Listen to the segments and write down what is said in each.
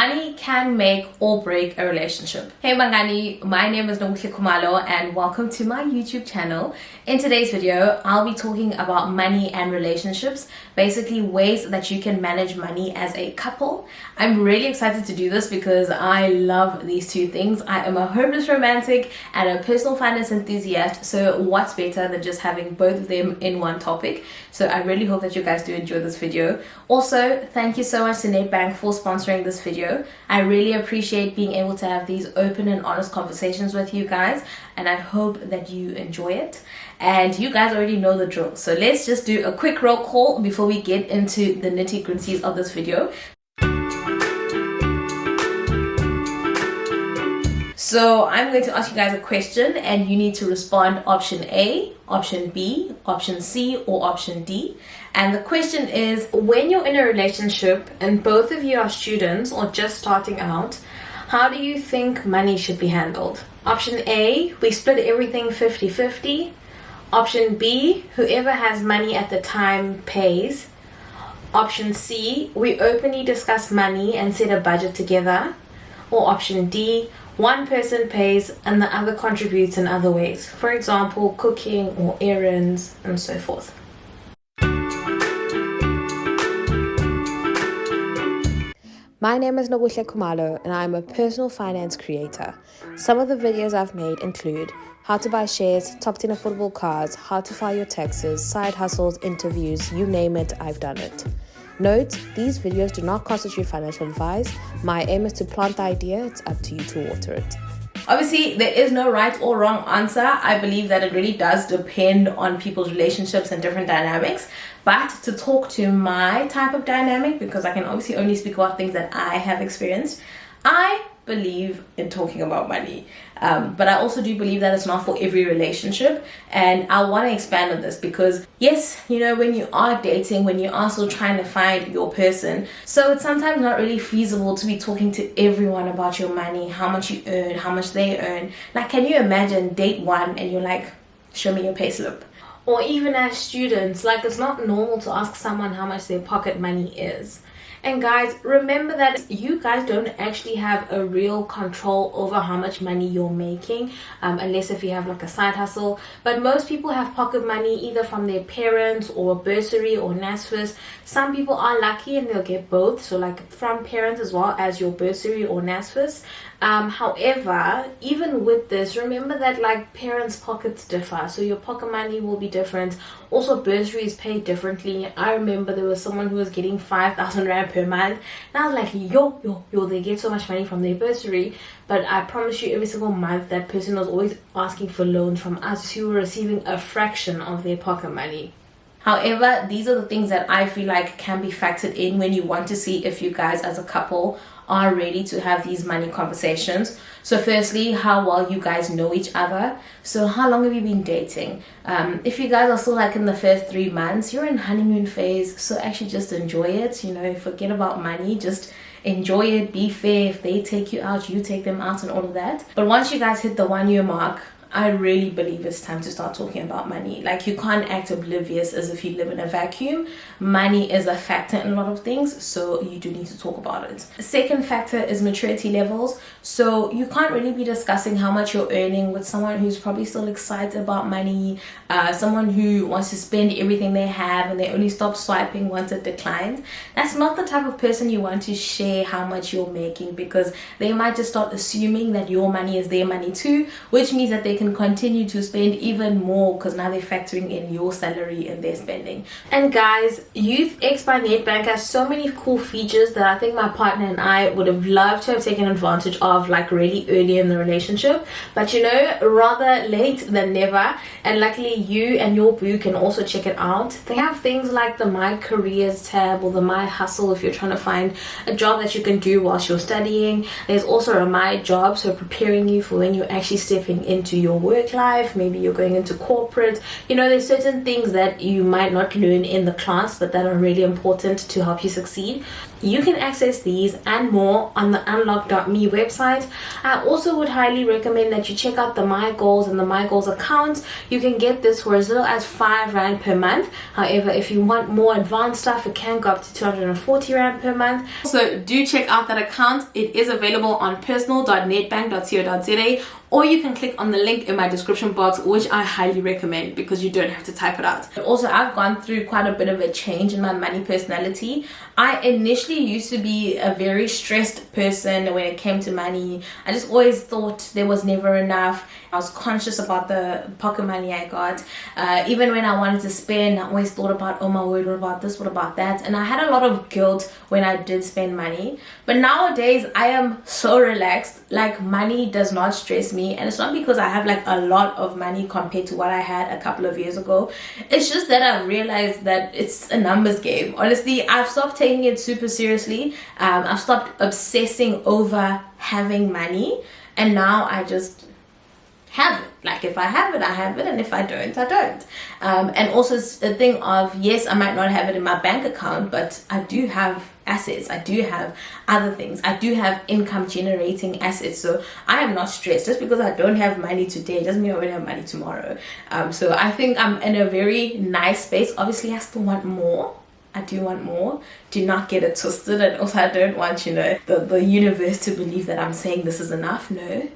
Money can make or break a relationship. Hey Mangani, my name is Khumalo and welcome to my YouTube channel. In today's video, I'll be talking about money and relationships, basically ways that you can manage money as a couple. I'm really excited to do this because I love these two things. I am a hopeless romantic and a personal finance enthusiast, so what's better than just having both of them in one topic? So I really hope that you guys do enjoy this video. Also, thank you so much to Nedbank for sponsoring this video. I really appreciate being able to have these open and honest conversations with you guys, and I hope that you enjoy it. And you guys already know the drill, so let's just do a quick roll call before we get into the nitty-gritties of this video. So I'm going to ask you guys a question and you need to respond option A, option B, option C, or option D. And the question is, when you're in a relationship and both of you are students or just starting out, how do you think money should be handled? Option A, we split everything 50-50. Option B, whoever has money at the time pays. Option C, we openly discuss money and set a budget together. Or option D, one person pays and the other contributes in other ways. For example, cooking or errands and so forth. My name is Khumalo and I'm a personal finance creator. Some of the videos I've made include how to buy shares, top 10 affordable cars, how to file your taxes, side hustles, interviews, you name it, I've done it. Note, these videos do not constitute financial advice. My aim is to plant the idea, it's up to you to water it. Obviously, there is no right or wrong answer. I believe that it really does depend on people's relationships and different dynamics. But to talk to my type of dynamic, because I can obviously only speak about things that I have experienced, I believe in talking about money. But I also do believe that it's not for every relationship, and I want to expand on this because yes, you know, when you are dating, when you are still trying to find your person, so it's sometimes not really feasible to be talking to everyone about your money, how much you earn, how much they earn. Like, can you imagine date one and you're like, show me your payslip? Or even as students, like, it's not normal to ask someone how much their pocket money is. And guys, remember that you guys don't actually have a real control over how much money you're making, unless if you have like a side hustle. But most people have pocket money either from their parents or bursary or NSFAS. Some people are lucky and they'll get both, so like from parents as well as your bursary or NSFAS. However, even with this, remember that like parents' pockets differ, so your pocket money will be different. Also, bursary is paid differently. I remember there was someone who was getting 5,000 Rand per month, and I was like, yo, they get so much money from their bursary. But I promise you, every single month that person was always asking for loans from us who were receiving a fraction of their pocket money. However, these are the things that I feel like can be factored in when you want to see if you guys as a couple are ready to have these money conversations. So firstly, how well you guys know each other. So how long have you been dating? If you guys are still like in the first 3 months, you're in honeymoon phase, so actually just enjoy it, you know, forget about money, just enjoy it, be fair. If they take you out, you take them out and all of that. But once you guys hit the 1 year mark, I really believe it's time to start talking about money. Like, you can't act oblivious as if you live in a vacuum. Money is a factor in a lot of things, so you do need to talk about it. The second factor is maturity levels. So you can't really be discussing how much you're earning with someone who's probably still excited about money, someone who wants to spend everything they have and they only stop swiping once it declines. That's not the type of person you want to share how much you're making, because they might just start assuming that your money is their money too, which means that they can continue to spend even more because now they're factoring in your salary and their spending. And guys, Youth X by Nedbank has so many cool features that I think my partner and I would have loved to have taken advantage of, like really early in the relationship. But you know, rather late than never. And luckily you and your boo can also check it out. They have things like the My Careers tab or the My Hustle if you're trying to find a job that you can do whilst you're studying. There's also a My Job, so preparing you for when you're actually stepping into your work life. Maybe you're going into corporate. You know, there's certain things that you might not learn in the class but that are really important to help you succeed. You can access these and more on the unlock.me website. I also would highly recommend that you check out the My Goals and the My Goals accounts. You can get this for as little as 5 Rand per month. However, if you want more advanced stuff, it can go up to 240 Rand per month. So do check out that account. It is available on personal.nedbankco.za, or you can click on the link in my description box, which I highly recommend because you don't have to type it out. Also, I've gone through quite a bit of a change in my money personality. I initially used to be a very stressed person when it came to money. I just always thought there was never enough. I was conscious about the pocket money I got. Even when I wanted to spend, I always thought about, oh my word, what about this, what about that? And I had a lot of guilt when I did spend money. But nowadays, I am so relaxed. Like, money does not stress me. And it's not because I have like a lot of money compared to what I had a couple of years ago. It's just that I've realized that it's a numbers game. Honestly, I've stopped taking it super seriously. I've stopped obsessing over having money. And now I just have it. Like, if I have it, I have it, and if I don't, I don't. And also it's a thing of, yes, I might not have it in my bank account, but I do have assets. I do have other things. I do have income generating assets. So I am not stressed. Just because I don't have money today doesn't mean I won't have money tomorrow. So I think I'm in a very nice space. Obviously, I still want more. I do want more. Do not get it twisted. And also, I don't want, the universe to believe that I'm saying this is enough. No.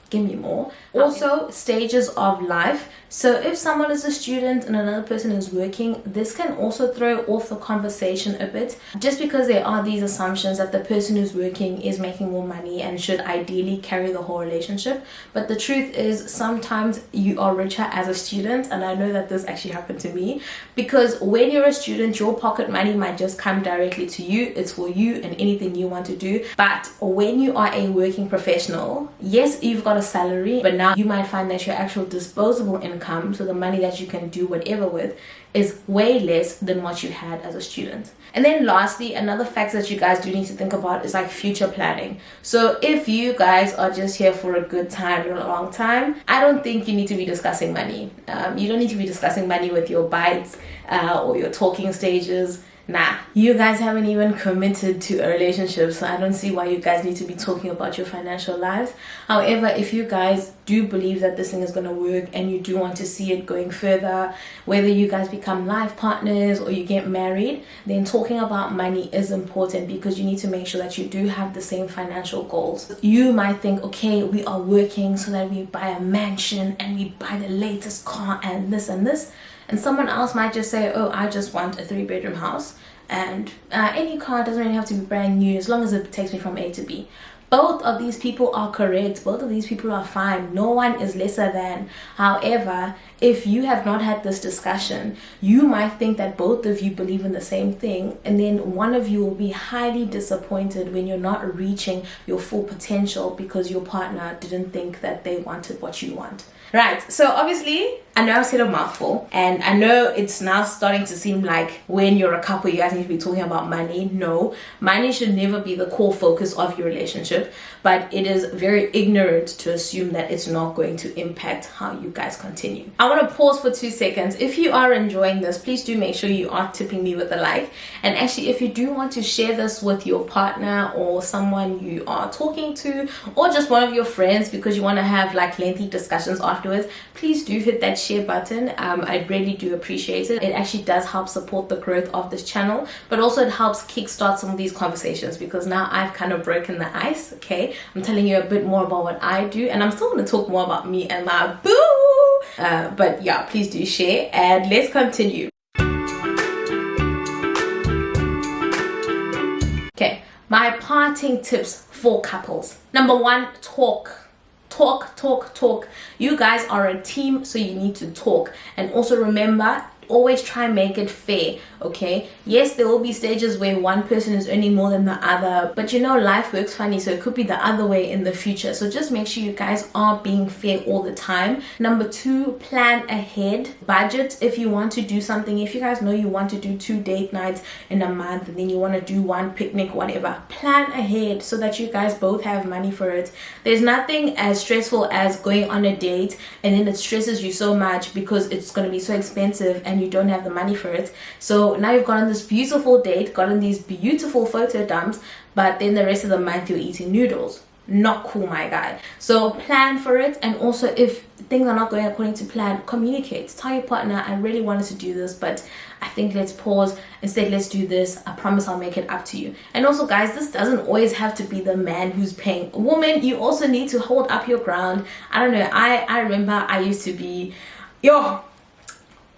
Give me more. Also, stages of life. So if someone is a student and another person is working, this can also throw off the conversation a bit, just because there are these assumptions that the person who's working is making more money and should ideally carry the whole relationship. But the truth is, sometimes you are richer as a student, and I know that this actually happened to me, because when you're a student, your pocket money might just come directly to you. It's for you and anything you want to do. But when you are a working professional, yes, you've got a salary, but now you might find that your actual disposable income, so the money that you can do whatever with, is way less than what you had as a student. And then lastly, another factor that you guys do need to think about is like future planning. So if you guys are just here for a good time and a long time, I don't think you need to be discussing money. You don't need to be discussing money with your bites or your talking stages. Nah, you guys haven't even committed to a relationship, so I don't see why you guys need to be talking about your financial lives. However, if you guys do believe that this thing is going to work and you do want to see it going further, whether you guys become life partners or you get married, then talking about money is important, because you need to make sure that you do have the same financial goals. You might think, okay, we are working so that we buy a mansion and we buy the latest car and this and this. And someone else might just say, oh, I just want a 3-bedroom house, and any car doesn't really have to be brand new as long as it takes me from A to B. Both of these people are correct. Both of these people are fine. No one is lesser than. However, if you have not had this discussion, you might think that both of you believe in the same thing, and then one of you will be highly disappointed when you're not reaching your full potential because your partner didn't think that they wanted what you want. Right, so obviously, I know I've said a mouthful, and I know it's now starting to seem like when you're a couple, you guys need to be talking about money. No, money should never be the core focus of your relationship, but it is very ignorant to assume that it's not going to impact how you guys continue. I want to pause for 2 seconds. If you are enjoying this, please do make sure you are tipping me with a like. And actually, if you do want to share this with your partner or someone you are talking to, or just one of your friends because you want to have like lengthy discussions afterwards, please do hit that share button. I really do appreciate it. It actually does help support the growth of this channel, but also it helps kickstart some of these conversations, because now I've kind of broken the ice. Okay, I'm telling you a bit more about what I do, and I'm still going to talk more about me and my boo. But yeah, please do share, and let's continue. Okay, my parting tips for couples. Number 1, talk. Talk. You guys are a team, so you need to talk. And also remember, always try and make it fair. Okay, yes, there will be stages where one person is earning more than the other, but life works funny, so it could be the other way in the future. So just make sure you guys are being fair all the time. Number 2, plan ahead. Budget. If you want to do something, if you guys know you want to do 2 date nights in a month, and then you want to do 1 picnic, whatever, plan ahead so that you guys both have money for it. There's nothing as stressful as going on a date and then it stresses you so much because it's going to be so expensive and and you don't have the money for it. So now you've gone on this beautiful date, gotten these beautiful photo dumps, but then the rest of the month you're eating noodles. Not cool, my guy. So plan for it, and also if things are not going according to plan, communicate. Tell your partner, I really wanted to do this, but I think let's pause. Instead, let's do this. I promise I'll make it up to you. And also, guys, this doesn't always have to be the man who's paying. Woman, you also need to hold up your ground. I don't know, I remember I used to be,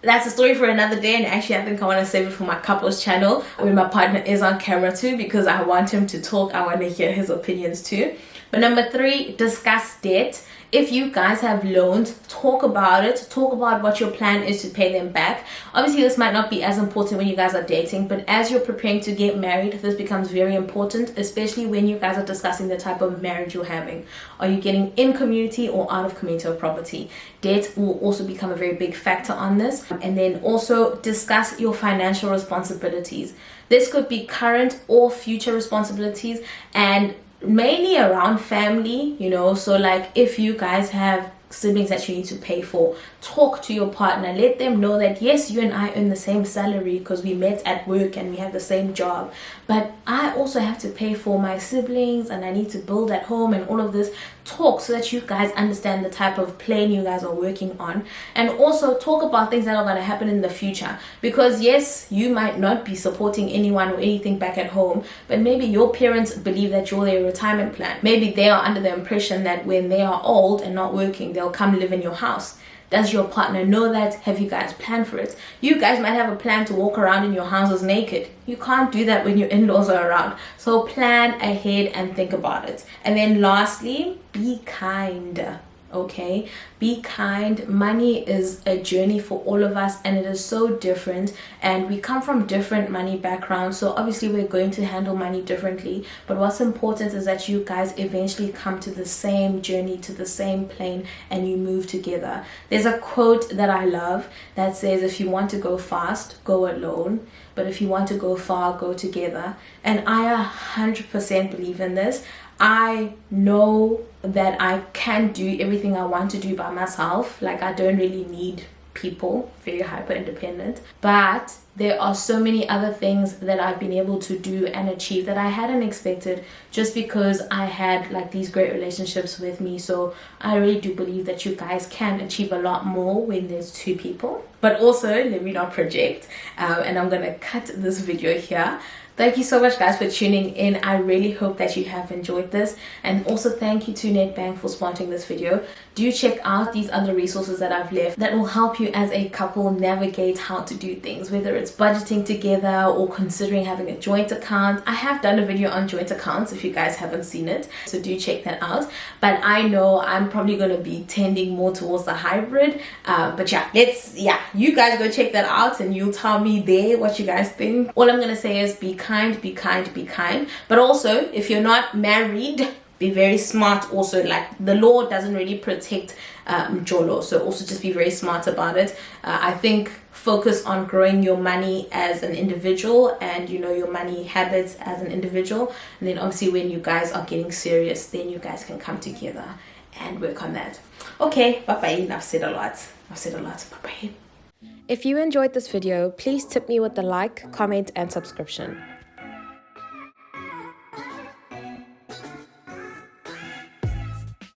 that's a story for another day, and actually I think I want to save it for my couples channel when my partner is on camera too, because I want him to talk. I want to hear his opinions too. But number 3, discuss debt. If you guys have loans, talk about it. Talk about what your plan is to pay them back. Obviously, this might not be as important when you guys are dating, but as you're preparing to get married, this becomes very important, especially when you guys are discussing the type of marriage you're having. Are you getting in community or out of community or property? Debt will also become a very big factor on this. And then also discuss your financial responsibilities. This could be current or future responsibilities, and mainly around family, so like if you guys have siblings that you need to pay for, talk to your partner, let them know that yes, you and I earn the same salary because we met at work and we have the same job, but I also have to pay for my siblings and I need to build at home and all of this. Talk so that you guys understand the type of plane you guys are working on, and also talk about things that are going to happen in the future, because yes, you might not be supporting anyone or anything back at home, but maybe your parents believe that you're their retirement plan. Maybe they are under the impression that when they are old and not working, they'll come live in your house. Does your partner know that? Have you guys planned for it? You guys might have a plan to walk around in your houses naked. You can't do that when your in-laws are around. So plan ahead and think about it. And then lastly, be kind. Okay, be kind. Money is a journey for all of us, and it is so different, and we come from different money backgrounds, so obviously we're going to handle money differently. But what's important is that you guys eventually come to the same journey, to the same plane, and you move together. There's a quote that I love that says, if you want to go fast, go alone, but if you want to go far, go together. And I 100% believe in this. I know that I can do everything I want to do by myself. Like, I don't really need people, very hyper independent, but there are so many other things that I've been able to do and achieve that I hadn't expected, just because I had like these great relationships with me. So I really do believe that you guys can achieve a lot more when there's 2 people. But also, let me not project, and I'm gonna cut this video here. Thank you so much, guys, for tuning in. I really hope that you have enjoyed this. And also thank you to Nedbank for sponsoring this video. Do check out these other resources that I've left that will help you as a couple navigate how to do things, whether it's budgeting together or considering having a joint account. I have done a video on joint accounts if you guys haven't seen it, so do check that out. But I know I'm probably going to be tending more towards the hybrid. But yeah, you guys go check that out and you'll tell me there what you guys think. All I'm going to say is be kind, be kind, be kind. But also, if you're not married, be very smart. Also, like, the law doesn't really protect Jolo, so also just be very smart about it. I think focus on growing your money as an individual and your money habits as an individual, and then obviously when you guys are getting serious, then you guys can come together and work on that. Okay, bye bye. I've said a lot. Bye bye. If you enjoyed this video, please tip me with a like, comment, and subscription.